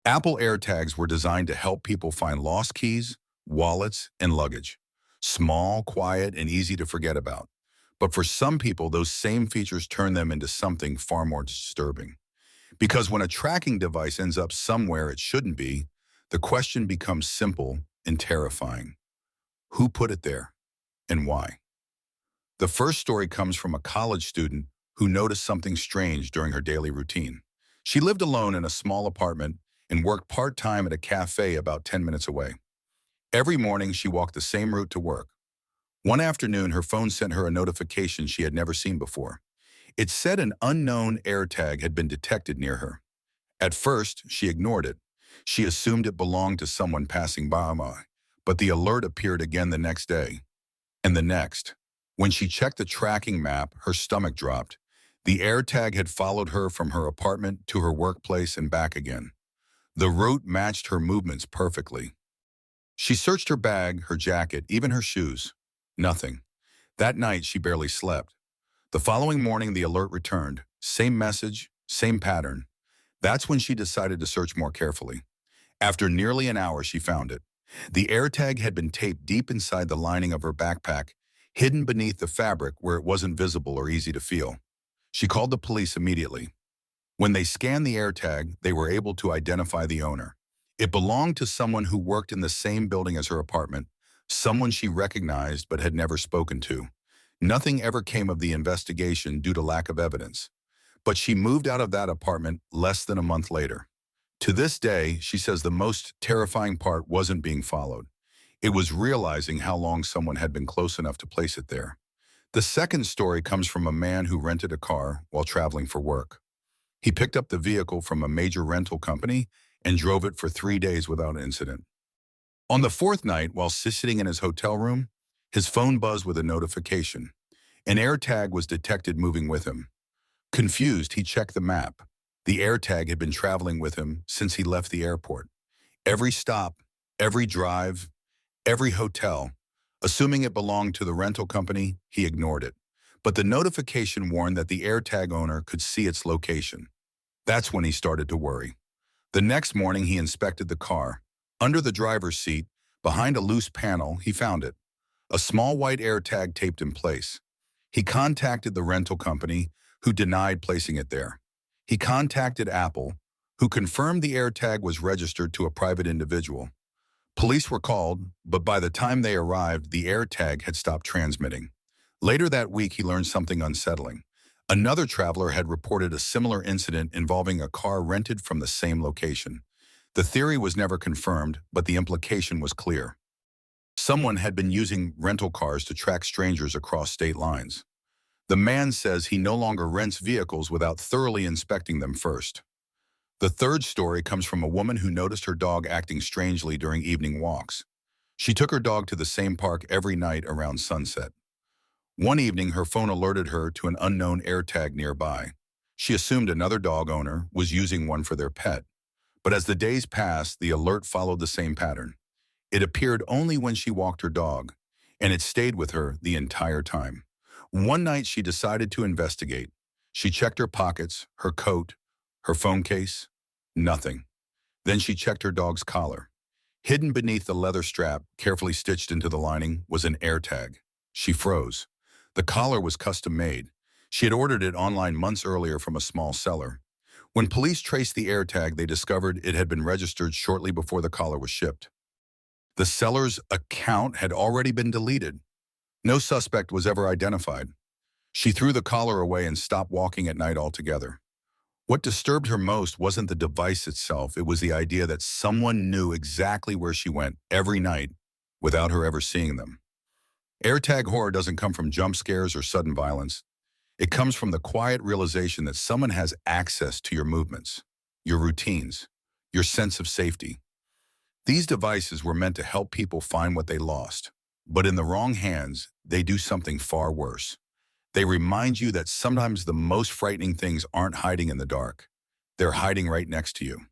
Apple AirTags were designed to help people find lost keys, wallets, and luggage. Small, quiet, and easy to forget about. But for some people, those same features turn them into something far more disturbing. Because when a tracking device ends up somewhere it shouldn't be, the question becomes simple and terrifying. Who put it there, and why? The first story comes from a college student who noticed something strange during her daily routine. She lived alone in a small apartment and worked part-time at a cafe about 10 minutes away. Every morning, she walked the same route to work. One afternoon, her phone sent her a notification she had never seen before. It said an unknown AirTag had been detected near her. At first, she ignored it. She assumed it belonged to someone passing by, but the alert appeared again the next day, and the next. When she checked the tracking map, her stomach dropped. The AirTag had followed her from her apartment to her workplace and back again. The route matched her movements perfectly. She searched her bag, her jacket, even her shoes. Nothing. That night, she barely slept. The following morning, the alert returned. Same message, same pattern. That's when she decided to search more carefully. After nearly an hour, she found it. The AirTag had been taped deep inside the lining of her backpack, hidden beneath the fabric where it wasn't visible or easy to feel. She called the police immediately. When they scanned the AirTag, they were able to identify the owner. It belonged to someone who worked in the same building as her apartment, someone she recognized but had never spoken to. Nothing ever came of the investigation due to lack of evidence. But she moved out of that apartment less than a month later. To this day, she says the most terrifying part wasn't being followed. It was realizing how long someone had been close enough to place it there. The second story comes from a man who rented a car while traveling for work. He picked up the vehicle from a major rental company and drove it for 3 days without incident. On the fourth night, while sitting in his hotel room, his phone buzzed with a notification. An AirTag was detected moving with him. Confused, he checked the map. The AirTag had been traveling with him since he left the airport. Every stop, every drive, every hotel. Assuming it belonged to the rental company, he ignored it. But the notification warned that the AirTag owner could see its location. That's when he started to worry. The next morning, he inspected the car. Under the driver's seat, behind a loose panel, he found it. A small white AirTag taped in place. He contacted the rental company, who denied placing it there. He contacted Apple, who confirmed the AirTag was registered to a private individual. Police were called, but by the time they arrived, the AirTag had stopped transmitting. Later that week, he learned something unsettling. Another traveler had reported a similar incident involving a car rented from the same location. The theory was never confirmed, but the implication was clear. Someone had been using rental cars to track strangers across state lines. The man says he no longer rents vehicles without thoroughly inspecting them first. The third story comes from a woman who noticed her dog acting strangely during evening walks. She took her dog to the same park every night around sunset. One evening, her phone alerted her to an unknown AirTag nearby. She assumed another dog owner was using one for their pet. But as the days passed, the alert followed the same pattern. It appeared only when she walked her dog, and it stayed with her the entire time. One night, she decided to investigate. She checked her pockets, her coat, her phone case. Nothing. Then she checked her dog's collar. Hidden beneath the leather strap, carefully stitched into the lining, was an AirTag. She froze. The collar was custom-made. She had ordered it online months earlier from a small seller. When police traced the AirTag, they discovered it had been registered shortly before the collar was shipped. The seller's account had already been deleted. No suspect was ever identified. She threw the collar away and stopped walking at night altogether. What disturbed her most wasn't the device itself. It was the idea that someone knew exactly where she went every night without her ever seeing them. AirTag horror doesn't come from jump scares or sudden violence. It comes from the quiet realization that someone has access to your movements, your routines, your sense of safety. These devices were meant to help people find what they lost, but in the wrong hands, they do something far worse. They remind you that sometimes the most frightening things aren't hiding in the dark. They're hiding right next to you.